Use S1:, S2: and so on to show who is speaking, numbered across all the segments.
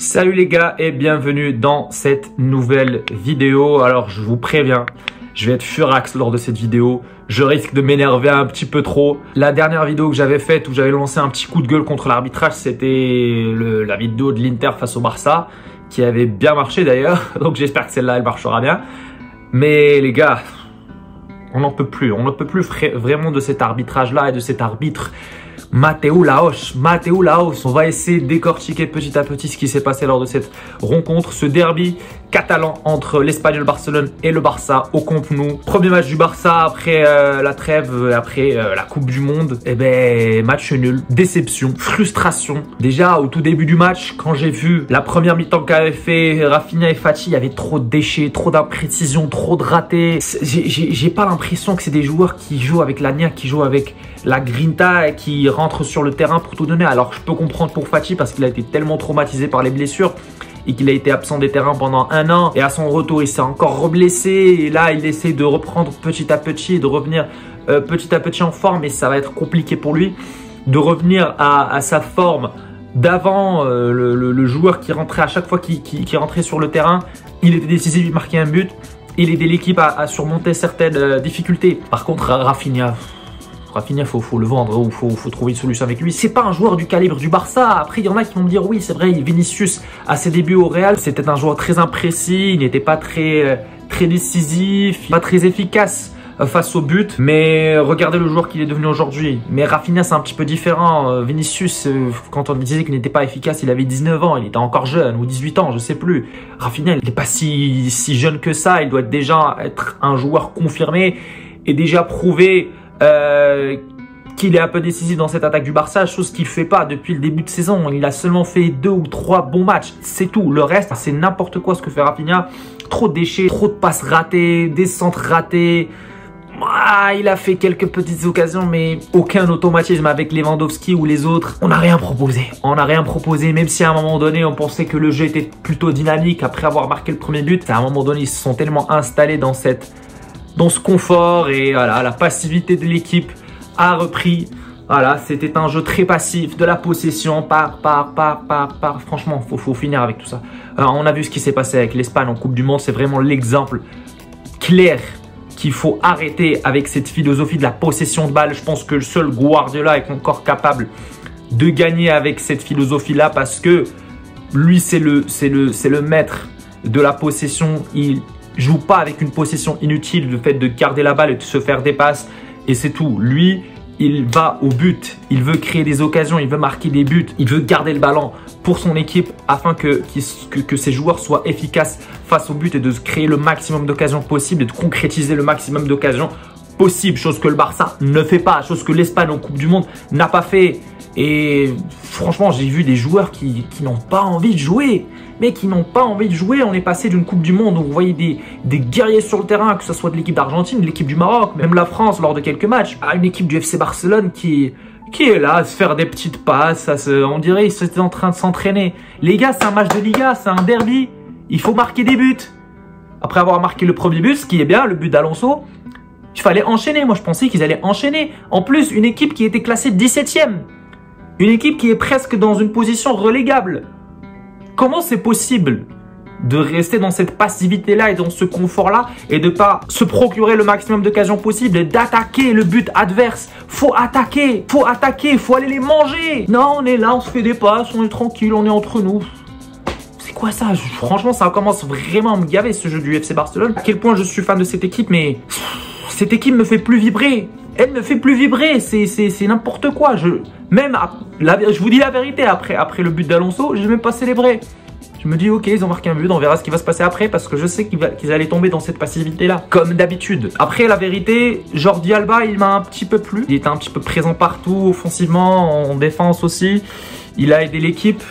S1: Salut les gars et bienvenue dans cette nouvelle vidéo. Alors je vous préviens, je vais être furax lors de cette vidéo. Je risque de m'énerver un petit peu trop. La dernière vidéo que j'avais faite où j'avais lancé un petit coup de gueule contre l'arbitrage, c'était la vidéo de l'Inter face au Barça qui avait bien marché d'ailleurs. Donc j'espère que celle-là elle marchera bien. Mais les gars, on n'en peut plus. On ne peut plus vraiment de cet arbitrage-là et de cet arbitre. Mateu Laos. On va essayer de décortiquer petit à petit ce qui s'est passé lors de cette rencontre, ce derby catalan entre l'Espagnol Barcelone et le Barça au Camp Nou. Premier match du Barça après la trêve, après la Coupe du Monde. Et ben match nul, déception, frustration. Déjà au tout début du match, quand j'ai vu la première mi-temps qu'avaient fait Rafinha et Fati, il y avait trop de déchets, trop d'imprécisions, trop de ratés. J'ai pas l'impression que c'est des joueurs qui jouent avec la niaque, qui jouent avec la grinta et qui rentrent sur le terrain pour tout donner. Alors je peux comprendre pour Fati parce qu'il a été tellement traumatisé par les blessures et qu'il a été absent des terrains pendant 1 an. Et à son retour, il s'est encore reblessé. Et là, il essaie de reprendre petit à petit et de revenir petit à petit en forme. Et ça va être compliqué pour lui de revenir à sa forme d'avant. Le joueur qui rentrait à chaque fois qui rentrait sur le terrain, il était décisif, il marquait un but. Il aidait l'équipe à surmonter certaines difficultés. Par contre, Rafinha, faut le vendre ou faut trouver une solution avec lui. C'est pas un joueur du calibre du Barça. Après, il y en a qui vont me dire oui, c'est vrai, Vinicius à ses débuts au Real, c'était un joueur très imprécis, il n'était pas très décisif, pas très efficace face au but. Mais regardez le joueur qu'il est devenu aujourd'hui. Mais Rafinha, c'est un petit peu différent. Vinicius, quand on disait qu'il n'était pas efficace, il avait 19 ans, il était encore jeune, ou 18 ans, je sais plus. Rafinha, il n'est pas si jeune que ça. Il doit déjà être un joueur confirmé et déjà prouvé qu'il est un peu décisif dans cette attaque du Barça, chose qu'il ne fait pas depuis le début de saison. Il a seulement fait 2 ou 3 bons matchs, c'est tout. Le reste, c'est n'importe quoi ce que fait Rafinha. Trop de déchets, trop de passes ratées, des centres ratés. Il a fait quelques petites occasions, mais aucun automatisme avec Lewandowski ou les autres. On n'a rien proposé. Même si à un moment donné, on pensait que le jeu était plutôt dynamique après avoir marqué le premier but. À un moment donné, ils se sont tellement installés dans ce confort et voilà, la passivité de l'équipe a repris. Voilà, c'était un jeu très passif, de la possession, franchement, faut finir avec tout ça. Alors, on a vu ce qui s'est passé avec l'Espagne en Coupe du Monde, c'est vraiment l'exemple clair qu'il faut arrêter avec cette philosophie de la possession de balle. Je pense que le seul Guardiola est encore capable de gagner avec cette philosophie-là parce que lui, c'est le maître de la possession. Il joue pas avec une possession inutile, le fait de garder la balle et de se faire des passes et c'est tout. Lui, il va au but, il veut créer des occasions, il veut marquer des buts, il veut garder le ballon pour son équipe afin que ses joueurs soient efficaces face au but et de créer le maximum d'occasions possibles et de concrétiser le maximum d'occasions possibles, chose que le Barça ne fait pas, chose que l'Espagne en Coupe du Monde n'a pas fait. Et franchement, j'ai vu des joueurs qui n'ont pas envie de jouer. On est passé d'une Coupe du Monde où vous voyez des guerriers sur le terrain, que ce soit de l'équipe d'Argentine, de l'équipe du Maroc, même la France lors de quelques matchs, à une équipe du FC Barcelone qui est là à se faire des petites passes. On dirait qu'ils étaient en train de s'entraîner. Les gars, c'est un match de Liga, c'est un derby. Il faut marquer des buts. Après avoir marqué le premier but, ce qui est bien, le but d'Alonso, il fallait enchaîner. Moi, je pensais qu'ils allaient enchaîner. En plus, une équipe qui était classée 17e. Une équipe qui est presque dans une position relégable. Comment c'est possible de rester dans cette passivité-là et dans ce confort-là et de ne pas se procurer le maximum d'occasions possibles et d'attaquer le but adverse? Faut attaquer, faut aller les manger. Non, on est là, on se fait des passes, on est tranquille, on est entre nous. C'est quoi ça? Franchement, ça commence vraiment à me gaver ce jeu du FC Barcelone. À quel point je suis fan de cette équipe, mais cette équipe me fait plus vibrer. Elle me fait plus vibrer, c'est n'importe quoi. Je vous dis la vérité, après le but d'Alonso, je n'ai même pas célébré. Je me dis ok, ils ont marqué un but, on verra ce qui va se passer après parce que je sais qu'ils allaient tomber dans cette passivité-là, comme d'habitude. Après, la vérité, Jordi Alba, il m'a un petit peu plu. Il était un petit peu présent partout, offensivement, en défense aussi. Il a aidé l'équipe,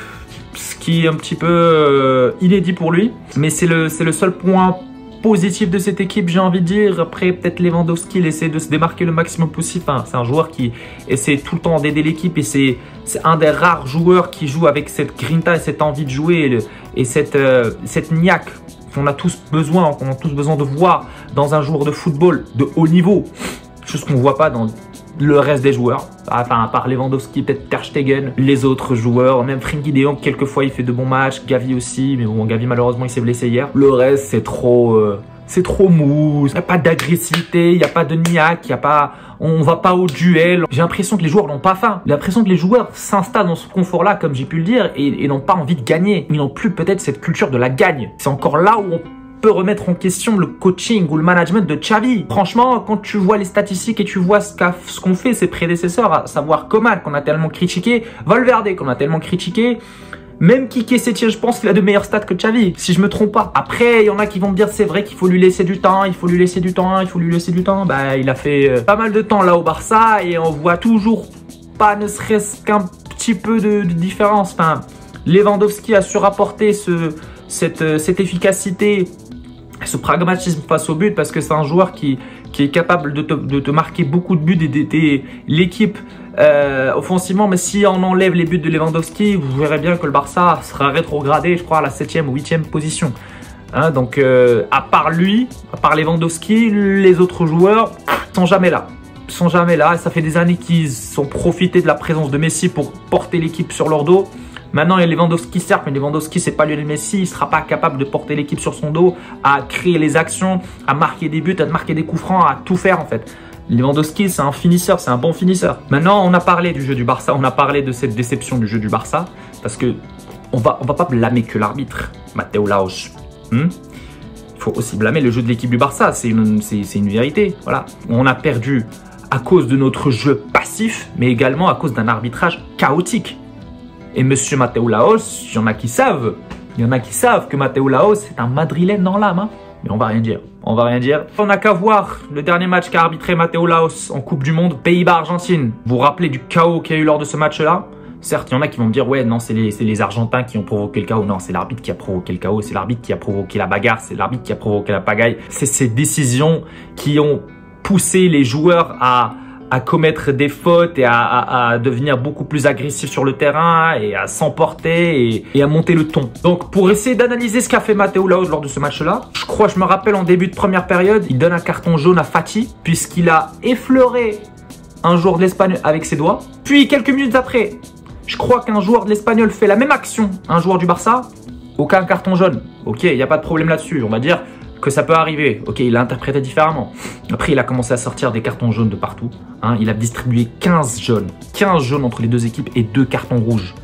S1: ce qui est un petit peu inédit pour lui. Mais c'est le seul point positif de cette équipe, j'ai envie de dire. Après, peut-être Lewandowski, il essaie de se démarquer le maximum possible. Enfin, c'est un joueur qui essaie tout le temps d'aider l'équipe et c'est un des rares joueurs qui joue avec cette grinta et cette envie de jouer et cette niaque qu'on a tous besoin de voir dans un joueur de football de haut niveau. Chose qu'on ne voit pas dans le reste des joueurs. Enfin, à part Lewandowski, peut-être Ter Stegen, les autres joueurs, même Frenkie de Jong, quelquefois il fait de bons matchs, Gavi aussi, mais bon, Gavi malheureusement il s'est blessé hier. Le reste, c'est trop mou, il n'y a pas d'agressivité, il n'y a pas de niaque, on va pas au duel. J'ai l'impression que les joueurs n'ont pas faim. J'ai l'impression que les joueurs s'installent dans ce confort-là, comme j'ai pu le dire, et n'ont pas envie de gagner. Ils n'ont plus peut-être cette culture de la gagne. C'est encore là où on peut remettre en question le coaching ou le management de Xavi. Franchement, quand tu vois les statistiques et tu vois ce qu'ont fait ses prédécesseurs, à savoir Coman, qu'on a tellement critiqué, Valverde, qu'on a tellement critiqué, même Kike Setien, je pense qu'il a de meilleurs stats que Xavi, si je me trompe pas. Après, il y en a qui vont me dire c'est vrai qu'il faut lui laisser du temps, il faut lui laisser du temps. Bah, il a fait pas mal de temps là au Barça et on voit toujours pas ne serait-ce qu'un petit peu de différence. Enfin, Lewandowski a su rapporter cette efficacité, ce pragmatisme face au but parce que c'est un joueur qui est capable de te marquer beaucoup de buts et d'aider l'équipe offensivement. Mais si on enlève les buts de Lewandowski, vous verrez bien que le Barça sera rétrogradé, je crois, à la 7e ou 8e position. Hein, donc, à part lui, à part Lewandowski, les autres joueurs sont jamais là. Sont jamais là. Ça fait des années qu'ils ont profité de la présence de Messi pour porter l'équipe sur leur dos. Maintenant, il y a Lewandowski, certes, mais Lewandowski, c'est pas Lionel Messi. Il ne sera pas capable de porter l'équipe sur son dos, à créer les actions, à marquer des buts, à marquer des coups francs, à tout faire en fait. Lewandowski, c'est un finisseur, c'est un bon finisseur. Maintenant, on a parlé du jeu du Barça, on a parlé de cette déception du jeu du Barça, parce que on va pas blâmer que l'arbitre, Mateu Laos. Il faut aussi blâmer le jeu de l'équipe du Barça, c'est une vérité. Voilà. On a perdu à cause de notre jeu passif, mais également à cause d'un arbitrage chaotique. Et monsieur Mateu Laos, il y en a qui savent. Il y en a qui savent que Mateu Laos, c'est un madrilène dans l'âme. Hein. Mais on va rien dire. On va rien dire. On n'a qu'à voir le dernier match qu'a arbitré Mateu Laos en Coupe du Monde, Pays-Bas-Argentine. Vous vous rappelez du chaos qu'il y a eu lors de ce match-là? Certes, il y en a qui vont me dire, ouais, non, c'est les Argentins qui ont provoqué le chaos. Non, c'est l'arbitre qui a provoqué le chaos. C'est l'arbitre qui a provoqué la bagarre. C'est l'arbitre qui a provoqué la pagaille. C'est ces décisions qui ont poussé les joueurs à commettre des fautes et à devenir beaucoup plus agressif sur le terrain et à s'emporter et à monter le ton. Donc pour essayer d'analyser ce qu'a fait Mateu Laos lors de ce match-là, je me rappelle en début de première période, il donne un carton jaune à Fati puisqu'il a effleuré un joueur de l'Espagne avec ses doigts. Puis quelques minutes après, je crois qu'un joueur de l'Espagnol fait la même action à un joueur du Barça, aucun carton jaune. Ok, il n'y a pas de problème là-dessus, on va dire que ça peut arriver. Ok, il l'a interprété différemment. Après, il a commencé à sortir des cartons jaunes de partout. Hein. Il a distribué 15 jaunes. 15 jaunes entre les deux équipes et 2 cartons rouges.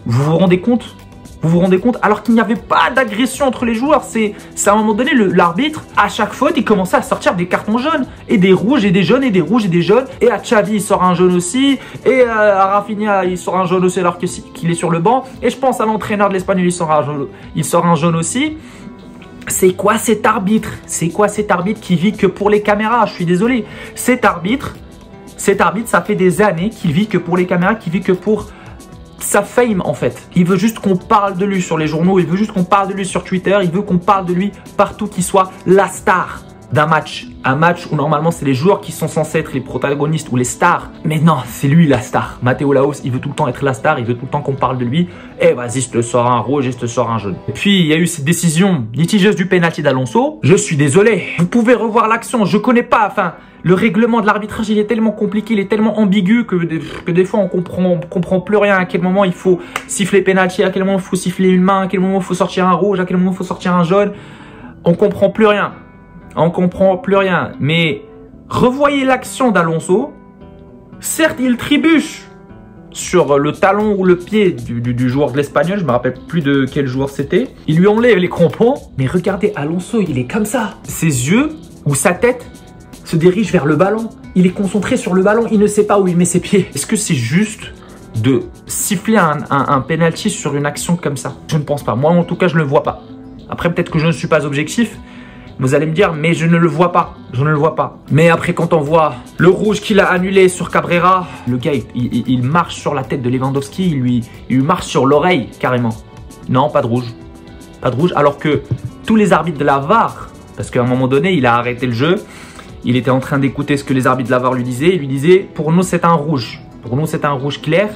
S1: Vous vous rendez compte? Vous vous rendez compte? Alors qu'il n'y avait pas d'agression entre les joueurs. C'est à un moment donné, l'arbitre, à chaque faute, il commençait à sortir des cartons jaunes. Et des rouges et des jaunes et des rouges et des jaunes. Et à Xavi, il sort un jaune aussi. Et à Rafinha, il sort un jaune aussi alors qu'il est sur le banc. Et je pense à l'entraîneur de l'Espagnol, il sort un jaune aussi. C'est quoi cet arbitre? C'est quoi cet arbitre qui vit que pour les caméras? Je suis désolé. Cet arbitre, ça fait des années qu'il vit que pour les caméras, qu'il vit que pour sa fame en fait. Il veut juste qu'on parle de lui sur les journaux, il veut juste qu'on parle de lui sur Twitter, il veut qu'on parle de lui partout, qu'il soit la star d'un match. Un match où normalement c'est les joueurs qui sont censés être les protagonistes ou les stars. Mais non, c'est lui la star. Mateu Laos, il veut tout le temps être la star, il veut tout le temps qu'on parle de lui. Eh vas-y, je te sors un rouge et je te sors un jaune. Et puis il y a eu cette décision litigieuse du penalty d'Alonso. Je suis désolé, vous pouvez revoir l'action, je connais pas, enfin... Le règlement de l'arbitrage, il est tellement compliqué, il est tellement ambigu que des fois on comprend plus rien. À quel moment il faut siffler penalty, à quel moment il faut siffler une main, à quel moment il faut sortir un rouge, à quel moment il faut sortir un jaune. On comprend plus rien. On comprend plus rien. Mais revoyez l'action d'Alonso. Certes, il trébuche sur le talon ou le pied du joueur de l'Espagnol. Je me rappelle plus de quel joueur c'était. Il lui enlève les crampons. Mais regardez, Alonso, il est comme ça. Ses yeux ou sa tête se dirige vers le ballon. Il est concentré sur le ballon. Il ne sait pas où il met ses pieds. Est-ce que c'est juste de siffler un penalty sur une action comme ça? Je ne pense pas. Moi, en tout cas, je ne le vois pas. Après, peut-être que je ne suis pas objectif. Vous allez me dire, mais je ne le vois pas. Je ne le vois pas. Mais après, quand on voit le rouge qu'il a annulé sur Cabrera, le gars, il marche sur la tête de Lewandowski. Il lui marche sur l'oreille, carrément. Non, pas de rouge. Pas de rouge. Alors que tous les arbitres de la VAR, parce qu'à un moment donné, il a arrêté le jeu. Il était en train d'écouter ce que les arbitres de la VAR lui disaient. Il lui disait, pour nous, c'est un rouge. Pour nous, c'est un rouge clair.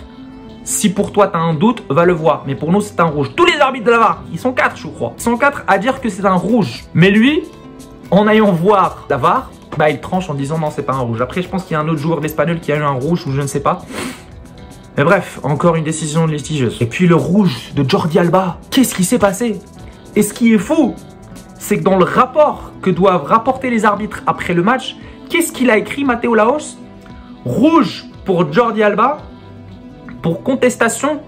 S1: Si pour toi, tu as un doute, va le voir. Mais pour nous, c'est un rouge. Tous les arbitres de la VAR, ils sont 4, je crois. Ils sont 4 à dire que c'est un rouge. Mais lui, en allant voir la VAR, bah il tranche en disant non, c'est pas un rouge. Après, je pense qu'il y a un autre joueur d'Espagnol qui a eu un rouge ou je ne sais pas. Mais bref, encore une décision litigieuse. Et puis le rouge de Jordi Alba, qu'est-ce qui s'est passé? Et ce qui est fou, c'est que dans le rapport que doivent rapporter les arbitres après le match, qu'est-ce qu'il a écrit, Mateu Laos? Rouge pour Jordi Alba, pour contestation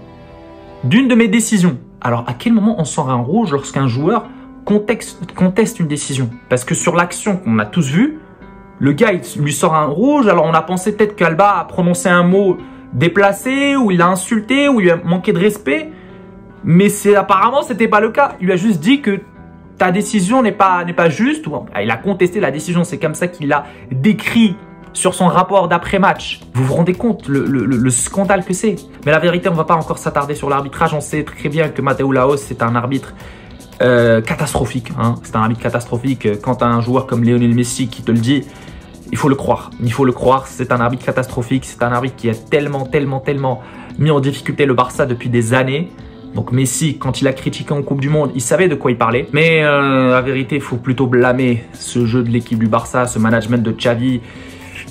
S1: d'une de mes décisions. Alors, à quel moment on sort un rouge lorsqu'un joueur conteste une décision? Parce que sur l'action qu'on a tous vue, le gars, il lui sort un rouge. Alors, on a pensé peut-être qu'Alba a prononcé un mot déplacé, ou il a insulté, ou il a manqué de respect. Mais apparemment, c'était pas le cas. Il lui a juste dit que ta décision n'est pas juste. Ou, il a contesté la décision. C'est comme ça qu'il l'a décrit sur son rapport d'après-match. Vous vous rendez compte le scandale que c'est? Mais la vérité, on ne va pas encore s'attarder sur l'arbitrage. On sait très bien que Mateu Laos, c'est un arbitre catastrophique. Hein. C'est un arbitre catastrophique. Quand tu as un joueur comme Lionel Messi qui te le dit, il faut le croire. Il faut le croire. C'est un arbitre catastrophique. C'est un arbitre qui a tellement mis en difficulté le Barça depuis des années. Donc Messi, quand il a critiqué en Coupe du Monde, il savait de quoi il parlait. Mais la vérité, il faut plutôt blâmer ce jeu de l'équipe du Barça, ce management de Xavi,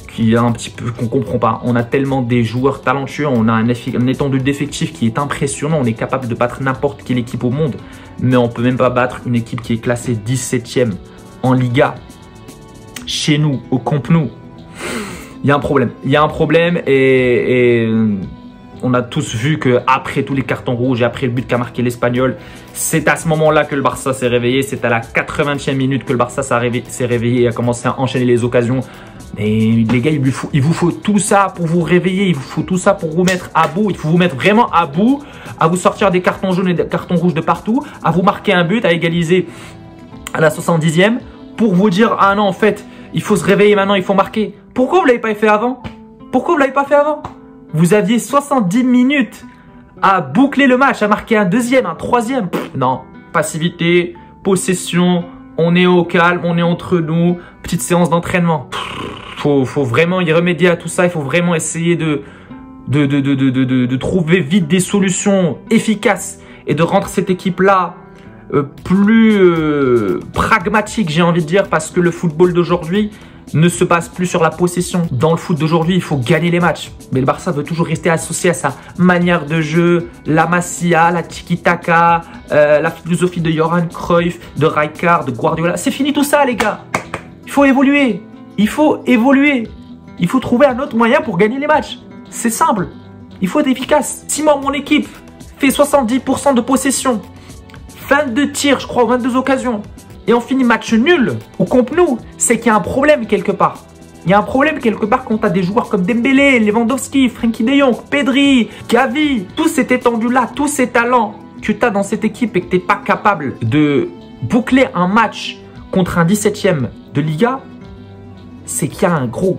S1: qui est un petit peu qu'on comprend pas. On a tellement des joueurs talentueux, on a un étendue d'effectifs qui est impressionnant. On est capable de battre n'importe quelle équipe au monde, mais on peut même pas battre une équipe qui est classée 17e en Liga. Chez nous, au Camp Nou, il y a un problème. Il y a un problème et on a tous vu qu'après tous les cartons rouges et après le but qu'a marqué l'Espagnol, c'est à ce moment-là que le Barça s'est réveillé. C'est à la 80e minute que le Barça s'est réveillé et a commencé à enchaîner les occasions. Mais les gars, il vous faut tout ça pour vous réveiller. Il vous faut tout ça pour vous mettre à bout. Il faut vous mettre vraiment à bout, à vous sortir des cartons jaunes et des cartons rouges de partout, à vous marquer un but, à égaliser à la 70e pour vous dire « Ah non, en fait, il faut se réveiller maintenant, il faut marquer. » Pourquoi vous ne l'avez pas fait avant? Pourquoi vous ne l'avez pas fait avant? Vous aviez 70 minutes à boucler le match, à marquer un deuxième, un troisième. Non, passivité, possession, on est au calme, on est entre nous, petite séance d'entraînement. Faut vraiment y remédier à tout ça, il faut vraiment essayer de trouver vite des solutions efficaces et de rendre cette équipe-là plus pragmatique, j'ai envie de dire, parce que le football d'aujourd'hui ne se base plus sur la possession. Dans le foot d'aujourd'hui, il faut gagner les matchs. Mais le Barça veut toujours rester associé à sa manière de jeu, la Masia, la tiki-taka, la philosophie de Johan Cruyff, de Rijkaard, de Guardiola. C'est fini tout ça, les gars. Il faut évoluer. Il faut évoluer. Il faut trouver un autre moyen pour gagner les matchs. C'est simple. Il faut être efficace. Si moi, mon équipe fait 70% de possession, 22 tirs, je crois, 22 occasions, et on finit match nul au Camp Nou, c'est qu'il y a un problème quelque part. Il y a un problème quelque part quand tu as des joueurs comme Dembélé, Lewandowski, Frenkie de Jong, Pedri, Gavi, tout cet étendu-là, tous ces talents que tu as dans cette équipe et que tu n'es pas capable de boucler un match contre un 17e de Liga, c'est qu'il y a un gros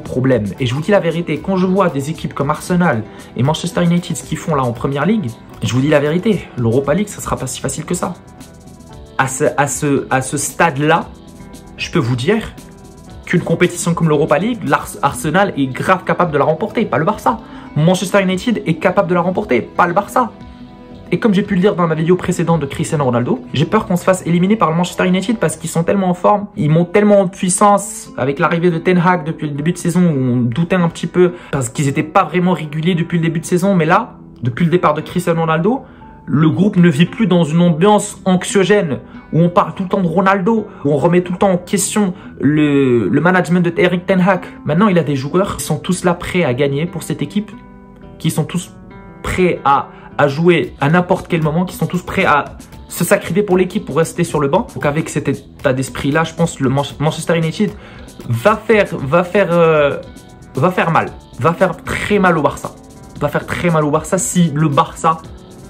S1: problème. Et je vous dis la vérité, quand je vois des équipes comme Arsenal et Manchester United, ce qu'ils font là en Première Ligue, je vous dis la vérité, l'Europa League, ça ne sera pas si facile que ça. À ce stade-là, je peux vous dire qu'une compétition comme l'Europa League, l'Arsenal est grave capable de la remporter, pas le Barça. Manchester United est capable de la remporter, pas le Barça. Et comme j'ai pu le dire dans ma vidéo précédente de Cristiano Ronaldo, j'ai peur qu'on se fasse éliminer par le Manchester United parce qu'ils sont tellement en forme, ils montent tellement en puissance avec l'arrivée de Ten Hag depuis le début de saison où on doutait un petit peu parce qu'ils n'étaient pas vraiment réguliers depuis le début de saison. Mais là, depuis le départ de Cristiano Ronaldo, le groupe ne vit plus dans une ambiance anxiogène où on parle tout le temps de Ronaldo, où on remet tout le temps en question le management de Erik Ten Hag. Maintenant, il a des joueurs qui sont tous là prêts à gagner pour cette équipe, qui sont tous prêts à jouer à n'importe quel moment, qui sont tous prêts à se sacrifier pour l'équipe, pour rester sur le banc. Donc avec cet état d'esprit-là, je pense que le Manchester United va faire mal, va faire très mal au Barça. Va faire très mal au Barça si le Barça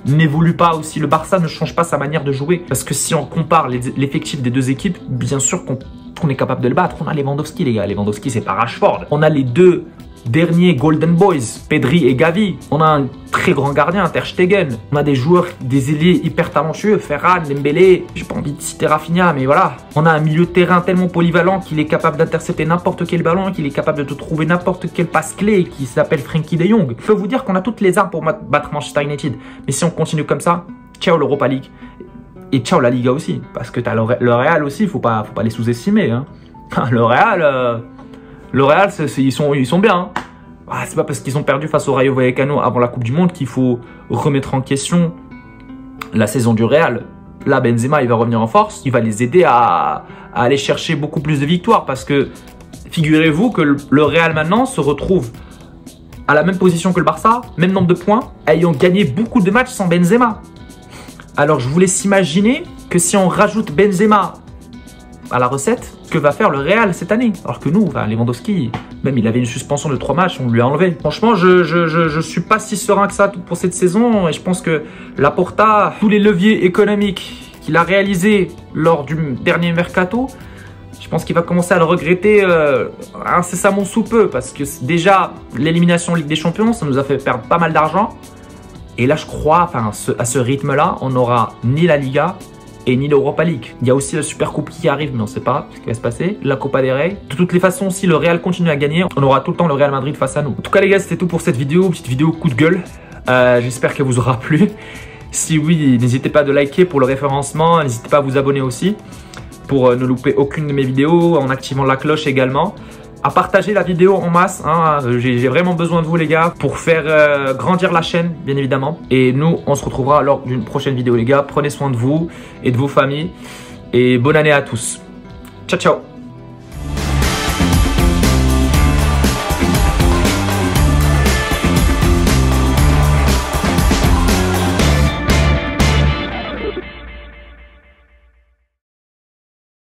S1: n'évolue pas, ou si le Barça ne change pas sa manière de jouer. Parce que si on compare l'effectif des deux équipes, bien sûr qu'on est capable de le battre. On a Lewandowski, les gars. Lewandowski, c'est pas Rashford. On a les deux derniers Golden Boys, Pedri et Gavi. On a un très grand gardien, Ter Stegen. On a des joueurs, des ailiers hyper talentueux, Ferran, Dembélé. J'ai pas envie de citer Rafinha, mais voilà. On a un milieu de terrain tellement polyvalent qu'il est capable d'intercepter n'importe quel ballon, qu'il est capable de te trouver n'importe quelle passe clé, qui s'appelle Frenkie de Jong. Je peux vous dire qu'on a toutes les armes pour battre Manchester United. Mais si on continue comme ça, ciao l'Europa League. Et ciao la Liga aussi. Parce que t'as le Real aussi, faut pas les sous-estimer, hein. Le Real, ils sont bien. Hein. Ah, c'est pas parce qu'ils ont perdu face au Rayo Vallecano avant la Coupe du Monde qu'il faut remettre en question la saison du Real. Là, Benzema, il va revenir en force. Il va les aider à aller chercher beaucoup plus de victoires. Parce que, figurez-vous que le Real maintenant se retrouve à la même position que le Barça, même nombre de points, ayant gagné beaucoup de matchs sans Benzema. Alors, je vous laisse imaginer que si on rajoute Benzema à la recette, que va faire le Real cette année? Alors que nous, enfin, Lewandowski, même il avait une suspension de 3 matchs, on lui a enlevé. Franchement, je suis pas si serein que ça pour cette saison et je pense que Laporta, tous les leviers économiques qu'il a réalisés lors du dernier mercato, je pense qu'il va commencer à le regretter incessamment sous peu parce que déjà, l'élimination Ligue des Champions, ça nous a fait perdre pas mal d'argent. Et là, je crois, enfin, à ce rythme-là, on n'aura ni la Liga et ni l'Europa League. Il y a aussi la Super Coupe qui arrive, mais on ne sait pas ce qui va se passer. La Copa del Rey. De toutes les façons, si le Real continue à gagner, on aura tout le temps le Real Madrid face à nous. En tout cas, les gars, c'était tout pour cette vidéo. Petite vidéo coup de gueule. J'espère qu'elle vous aura plu. Si oui, n'hésitez pas à liker pour le référencement. N'hésitez pas à vous abonner aussi pour ne louper aucune de mes vidéos en activant la cloche également. À partager la vidéo en masse, hein. J'ai vraiment besoin de vous les gars pour faire grandir la chaîne bien évidemment. Et nous on se retrouvera lors d'une prochaine vidéo les gars. Prenez soin de vous et de vos familles et bonne année à tous. Ciao ciao.